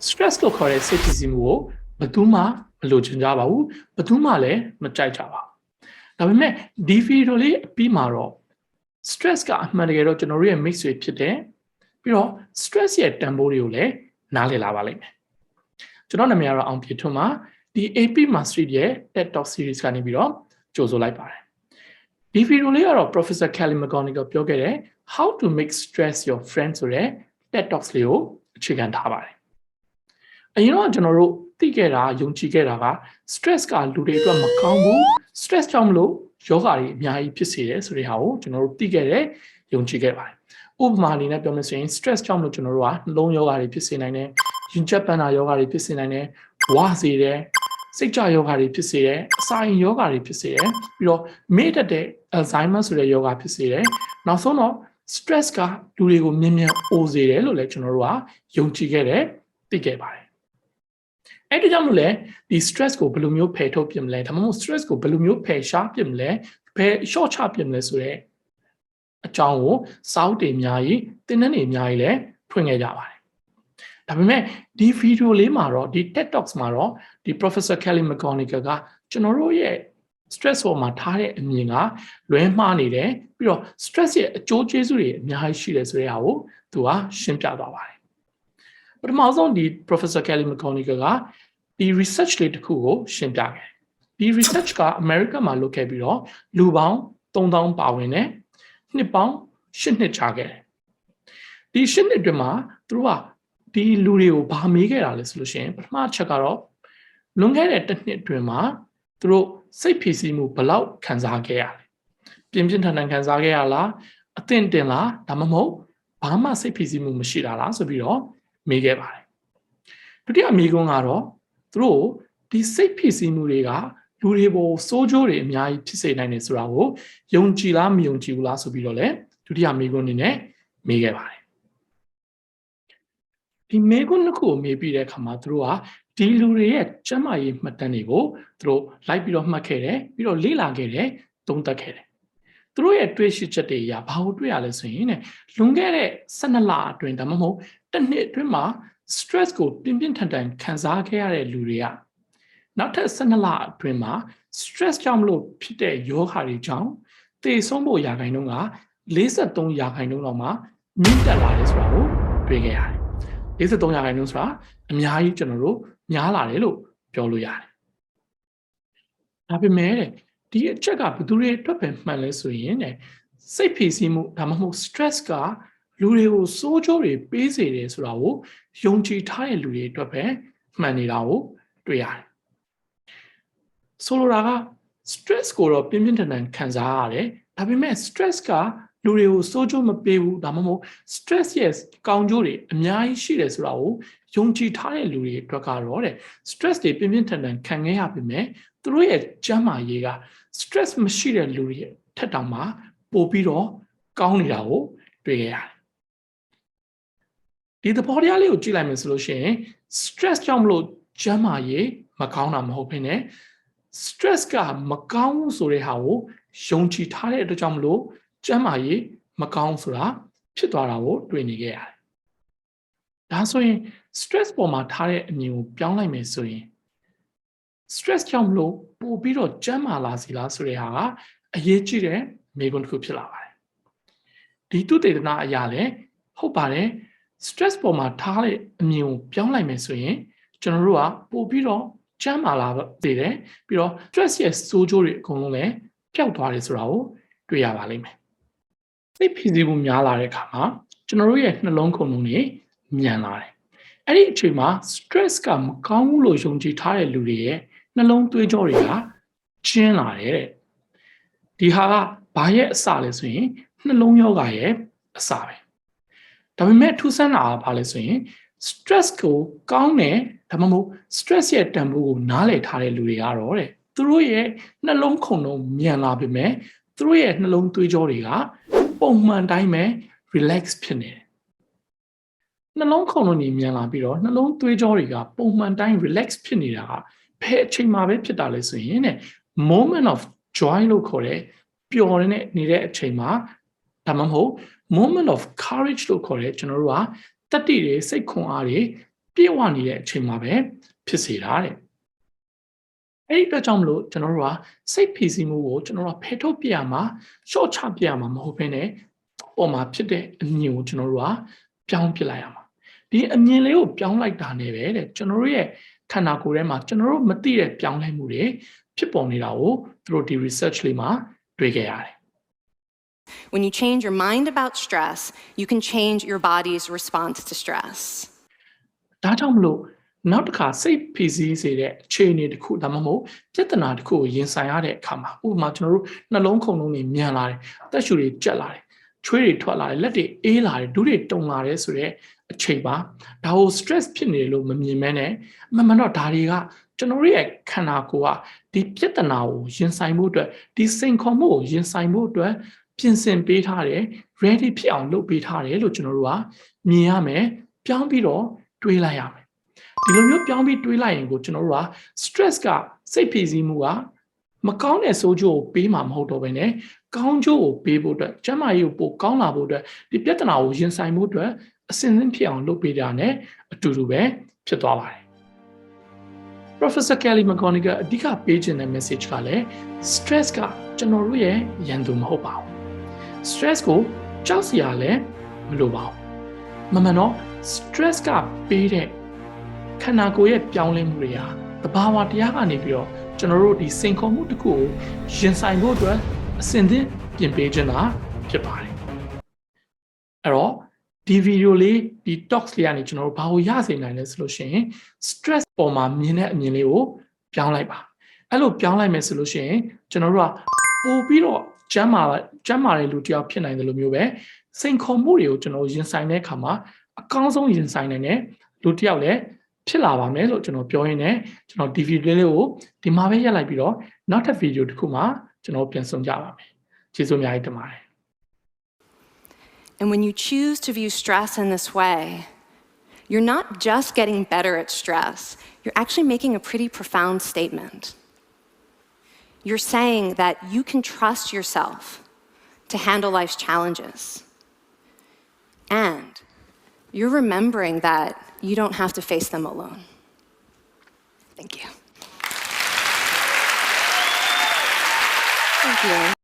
stress လို့ခေါ်တဲ့စိတ်ဖြစ်စီမှုကိုဘယ်သူမှမလိုချင်ကြပါဘူးဘယ်သူမှလည်းမကြိုက်ကြပါဘူးဒါပေမဲ့ဒီဗီဒီယိုလေးအပြီးမှာတော့ stress ကအမှန်တကယ်တော့ကျွန်တော်တို့ရဲ့မိတ်ဆွေဖြစ်တယ်ပြီးတော့ stress ရဲ့တန်ဖိုးတွေကိုလည်းနားလည်လာပါလိမ့်မယ်ကျွန်တော်နာမည်ကတော့အောင်ပြည့်ထွန်းပါဒီ AP Mastery ရဲ့ TED Talk series ကနေပြီးတော့ကြိုဆိုလိုက်ပါတယ်ဒီဗီဒီယိုလေးကတော့ Professor Mcgonigal ပြောခဲ့တဲ့ How to make stress your friend ဆိုတဲ့ TED Talks လေးကိုအခြေခံထားပါတယ်အရင်တော့ကျွန်တော်တို့သိခဲ့တာယုံကြည်ခဲ့တာက stress ကလူတွေအတွက်မကောင်းဘူး stress ကြောင့်မလို့ယောဂတွေအများကြီးဖြစ်စေတယ်ဆိုတဲ့ဟာကိုကျွန်တော်တို့သိခဲ့တယ်ယုံကြည်ခဲ့ပါတယ်ဥပမာအနေနဲ့ပြောမယ်ဆိုရင် stress ကြောင့်မလို့ကျွန်တော်တို့ကနှလုံးယောဂတွေဖြစ်စေနိုင်တယ်ရင်ကျပ်ပန်းနာယောဂတွေဖြစ်စေနိုင်တယ်ဝါစေတယ်စိတ်ကြယောဂတွေဖြစ်စေတယ်အစာရင်ယောဂတွေဖြစ်စေတယ်ပြီးတော့မေ့တတ်တဲ့ Alzheimer ဆိုတဲ့ယောဂဖြစ်စေတယ်နောက်ဆုံးတော့ stress ကလူတွေကိုမြင်မြန်အိုစေတယ်လို့လည်းကျွန်တော်တို့ကယုံကြည်ခဲ့တယ်သိခဲ့ပါတယ်အဲ့ဒါကြောင့်မို့လဲဒီ stress ကိုဘယ်လိုမျိုးဖယ်ထုတ်ပြမလဲဒါမှမဟုတ် stress ကိုဘယ်လိုမျိုးဖယ်ရှားပြမလဲဖယ် short ချပြမလဲဆိုတော့အကြောင်းကိုစောင့်တင်အများကြီးတင်းနှန်းနေအများကြီးလည်းဖွင့်ခဲ့ကြပါတယ်ဒါပေမဲ့ဒီဗီဒီယိုလေးမှာတော့ဒီ TED Talks မှာတော့ဒီ Professor Mcgonigal ကကျွန်တော်တို့ရဲ့ stress ပေါ်မှာထားတဲ့အမြင်ကလွဲမှားနေတယ်ပြီးတော့ stress ရဲ့အကျိုးကျေးဇူးတွေအများကြီးရှိတယ်ဆိုတဲ့ဟာကိုသူကရှင်းပြသွားပါတယ်ပထမဆုံးဒီ Professor Mcgonigal ကဒီ research လေးတစ်ခုကိုရှင်းပြခဲ့ဒီ research က America မှာလုပ်ခဲ့ပြီးတော့လူပေါင်း3000ပါဝင်တဲ့နှစ်ပေါင်း8နှစ်ကြာခဲ့တယ်ဒီ8နှစ်အတွင်းမှာသူတို့ကဒီလူတွေကိုဗာမေးခဲ့တာလဲဆိုလို့ရှိရင်ပထမချက်ကတော့လွန်ခဲ့တဲ့တစ်နှစ်အတွင်းမှာသူတို့စိတ်ဖိစီးမှုဘယ်လောက်ခံစားခဲ့ရလဲပြင်းပြင်းထန်ထန်ခံစားခဲ့ရလားအသင့်တင်လားဒါမှမဟုတ်ဘာမှစိတ်ဖိစီးမှုမရှိတာလားဆိုပြီးတော့မေးခဲ့ပါတယ်ဒုတိယမေးခွန်းကတော့သူတို့ဒီစိတ်ဖိစီးမှုတွေကလူတွေပေါ်စိုးကျိုးတွေအများကြီးဖြစ်စေနိုင်တယ်ဆိုတာကိုယုံကြည်လားမယုံကြည်ဘူးလားဆိုပြီးတော့လည်းဒုတိယမေးခွန်းအနေနဲ့မေးခဲ့ပါတယ်ဒီမေးခွန်းတစ်ခုကိုမေးပြီးတဲ့အခါမှာသူတို့ကဒီလူတွေရဲ့ကျန်းမာရေးမှတ်တမ်းတွေကိုသူတို့လိုက်ပြီးတော့မှတ်ခဲ့တယ်ပြီးတော့လေ့လာခဲ့တယ်သုံးသပ်ခဲ့တယ်သူတို့ရဲ့တွေးရှိချက်တွေအရဘာကိုတွေ့ရလဲဆိုရင်လွန်ခဲ့တဲ့12လအတွင်းဒါမှမဟုတ်တစ်နှစ်အတွင်းမှာ stress ကိုပြင်းပြင်းထန်ထန်ခံစားခဲ့ရတဲ့လူတွေကနောက်ထပ်12လအတွင်းမှာ stress ကြောင့်မလို့ဖြစ်တဲ့ယောဂါတွေကြောင့်သေဆုံးဖို့ရာခိုင်နှုန်းက43ရာခိုင်နှုန်းလောက်မှမြင့်တက်လာတယ်ဆိုတာကိုတွေ့ခဲ့ရတယ်43ရာခိုင်နှုန်းဆိုတာအများကြီးကျွန်တော်တို့များလာတယ်လို့ပြောလို့ရတယ်ဒါပေမဲ့ဒီအချက်ကဘယ်သူတွေအတွက်ပဲမှန်လဲဆိုရင်စိတ်ဖိစီးမှုဒါမှမဟုတ် stress ကလူတွေကိုစိုးကျိုးတွေပေးစေတယ်ဆိုတာကိုယုံကြည်ထားတဲ့လူတွေအတွက်ပဲမှန်နေတာကိုတွေ့ရတယ်ဆိုလိုတာက stress ကိုတော့ပြင်းပြင်းထန်ထန်ခံစားရတယ်ဒါပေမဲ့ stress ကလူတွေကိုစိုးကျိုးမပေးဘူးဒါမှမဟုတ် stress ရဲ့ကောင်းကျိုးတွေအများကြီးရှိတယ်ဆိုတာကိုယုံကြည်ထားတဲ့လူတွေအတွက်ကတော့stress တွေပြင်းပြင်းထန်ထန်ခံခဲ့ရပေမဲ့သူတို့ရဲ့ကျန်းမာရေးက stress မရှိတဲ့လူတွေထက်တောင်မှပိုပြီးတော့ကောင်းနေတာကိုတွေ့ခဲ့ရတယ်ဒီသဘောတရားလေးကိုကြည့်လိုက်မယ်ဆိုလို့ရှိရင် stress ကြောင့်မလို့ကျန်းမာရေးမကောင်းတာမဟုတ်ဘဲနဲ့ stress ကမကောင်းဘူးဆိုတဲ့ဟာကိုယုံကြည်ထားတဲ့အတွက်ကြောင့်မလို့ကျန်းမာရေးမကောင်းဆိုတာဖြစ်သွားတာကိုတွေ့နေခဲ့ရတယ်။ဒါဆိုရင် stress ပေါ်မှာထားတဲ့အမြင်ကိုပြောင်းလိုက်မယ်ဆိုရင် stress ကြောင့်မလို့ပို့ပြီးတော့ကျန်းမာလာစီလားဆိုတဲ့ဟာကအရေးကြီးတဲ့မေးခွန်းတစ်ခုဖြစ်လာပါတယ်။ဒီသုတေသနအရလည်းဟုတ်ပါတယ် stress ပေါ်မှာထားတဲ့အမြင်ကိုပြောင်းလိုက်မယ်ဆိုရင်ကျွန်တော်တို့ကပို့ပြီးတော့ကျန်းမာလာသေးတယ်ပြီးတော့ stress ရဲ့ဆိုးကျိုးတွေအကုန်လုံးလည်းပျောက်သွားတယ်ဆိုတာကိုတွေ့ရပါလိမ့်မယ်စိတ်ဖိစီးမှုများလာတဲ့အခါမှာကျွန်တော်တို့ရဲ့နှလုံးခုန်မှုတွေမြန်လာတယ်အဲ့ဒီအချိန်မှာ stress ကမကောင်းဘူးလို့ယုံကြည်ထားတဲ့လူတွေရဲ့နှလုံးသွေးကြောတွေကကျဉ်းလာတယ်တဲ့ဒီဟာကဘာရဲ့အစလဲဆိုရင်နှလုံးယောဂရဲ့အစပဲဒါပေမဲ့ထူးဆန်းတာကဘာလဲဆိုရင် stress ကိုကောင်းတယ်ဒါမှမဟုတ် stress ရဲ့တန်ဖိုးကိုနားလည်ထားတဲ့လူတွေကတော့သူတို့ရဲ့နှလုံးခုန်လုံးမြန်လာပေမဲ့သူတို့ရဲ့နှလုံးသွေးကြောတွေကပုံမှန်တိုင်းပဲ relax ဖြစ်နေတယ်နှလုံးခုန်လုံးကြီးမြန်လာပြီးတော့နှလုံးသွေးကြောတွေကပုံမှန်တိုင်း relax ဖြစ်နေတာကဘယ်အချိန်မှပဲဖြစ်တာလဲဆိုရင်moment of joy လို့ခေါ်တဲ့ပျော်နေတဲ့အချိန်မှာဒါမှမဟုတ် moment of courage လို့ခေါ်တဲ့ကျွန်တော်တို့ကတတိတွေစိတ်ခွန်အားတွေ ပြေဝနေတဲ့အချိန်မှာပဲဖြစ်စေတာတဲ့အဲ့ဒီအတွက်ကြောင့်မလို့ကျွန်တော်တို့ကစိတ်ဖိစီးမှုကိုကျွန်တော်တို့ကဖယ်ထုတ်ပြရမှာရှော့ချပြရမှာမဟုတ်ဘဲနဲ့ပေါ်မှာဖြစ်တဲ့အမြင်ကိုကျွန်တော်တို့ကပြောင်းပြလိုက်ရမှာဒီအမြင်လေးကိုပြောင်းလိုက်တာနဲ့ပဲတဲ့ကျွန်တော်တို့ရဲ့ခန္ဓာကိုယ်ထဲမှာကျွန်တော်တို့မသိတဲ့ပြောင်းလဲမှုတွေဖြစ်ပေါ်နေတာကိုသူတို့ဒီ research လေးမှာတွေ့ခဲ့ရတယ် When you change your mind about stress, you can change your body's response to stress. ဒါကြောင့်မလို့နောက်တစ်ခါစိတ်ဖိစီးစေတဲ့အခြေအနေတစ်ခုဒါမှမဟုတ်ပြဿနာတစ်ခုကိုရင်ဆိုင်ရတဲ့အခါမှာဥပမာကျွန်တော်တို့နှလုံးခုန်လုံးတွေမြန်လာတယ်အသက်ရှူတွေကျက်လာတယ်ချွေးတွေထွက်လာတယ်လက်တွေအေးလာတယ်ဒူးတွေတုန်လာတယ်ဆိုတဲ့အချိန်ပါဒါကို stress ဖြစ်နေလို့မမြင်မဲနဲ့အမှန်တော့ဒါတွေကကျွန်တော်ရဲ့ခန္ဓာကိုယ်ကဒီပြဿနာကိုရင်ဆိုင်ဖို့အတွက်ဒီစိန်ခေါ်မှုကိုရင်ဆိုင်ဖို့အတွက်ပြင်ဆင်ပေးထားတယ် ready ဖြစ်အောင်လုပ်ပေးထားတယ်လို့ကျွန်တော်တို့ကမြင်ရမယ်ပြောင်းပြီးတော့တွေးလိုက်ရမယ်ဒီလိုမျိုးပြောင်းပြီးတွေးလိုက်ရင်ကိုကျွန်တော်တို့က stress ကစိတ်ဖိစီးမှုကမကောင်းတဲ့ဆိုးကျိုးကိုပေးမှာမဟုတ်တော့ဘဲနဲ့ကောင်းကျိုးကိုပေးဖို့အတွက်ကျန်းမာရေးကိုပိုကောင်းလာဖို့အတွက်ဒီပြဿနာကိုရင်ဆိုင်ဖို့အတွက်အစဉ်စဉ်ဖြစ်အောင်လုပ်ပေးတာ ਨੇ အတူတူပဲဖြစ်သွားပါတယ် Professor Kelly Mcgonigal အဓိကပေးခြင်းတဲ့ message ကလည်း stress ကကျွန်တော်တို့ရဲ့ရန်သူမဟုတ်ပါဘူး stress ကိုကြောက်စရာလည်းမလိုပါဘူးမှန်တော့ stress ကပေးတဲ့ခန္ဓာကိုယ်ရဲ့ပြောင်းလဲမှုတွေဟာသဘာဝတရားကနေပြီးတော့ကျွန်တော်တို့ဒီစိန်ခေါ်မှုတစ်ခုကိုရင်ဆိုင်ဖို့အတွက်အစဉ်သင့်ပြင်ပေးခြင်းတာဖြစ်ပါတယ်အဲ့တော့ဒီဗီဒီယိုလေးဒီ talks လေးကနေကျွန်တော်တို့ဘာကိုရစေနိုင်လဲဆိုလို့ရှိရင် stress ပေါ်မှာမြင်တဲ့အမြင်လေးကိုပြောင်းလိုက်ပါအဲ့လိုပြောင်းလိုက်မယ်ဆိုလို့ရှိရင်ကျွန်တော်တို့ကပို့ပြီးတော့ကျမ်းမာတဲ့လူတစ်ယောက်ဖြစ်နိုင်တယ်လို့မျိုးပဲစိန်ခေါ်မှုတွေကိုကျွန်တော်ရင်ဆိုင်တဲ့အခါမှာအကောင်းဆုံးရင်ဆိုင်နိုင်တဲ့လူတစ်ယောက်လည်းဖြစ်လာပါမယ်လို့ကျွန်တော်ပြောရင်းနဲ့ကျွန်တော်ဒီဗီဒီယိုလေးကိုဒီမှာပဲရပ်လိုက်ပြီးတော့နောက်ထပ်ဗီဒီယိုတစ်ခုမှာကျွန်တော်ပြန်ဆောင်ကြပါမယ်ကျေးဇူးအများကြီးတင်ပါတယ် And when you choose to view stress in this way, you're not just getting better at stress, you're actually making a pretty profound statement. You're saying that you can trust yourself to handle life's challenges. And you're remembering that you don't have to face them alone. Thank you. Thank you.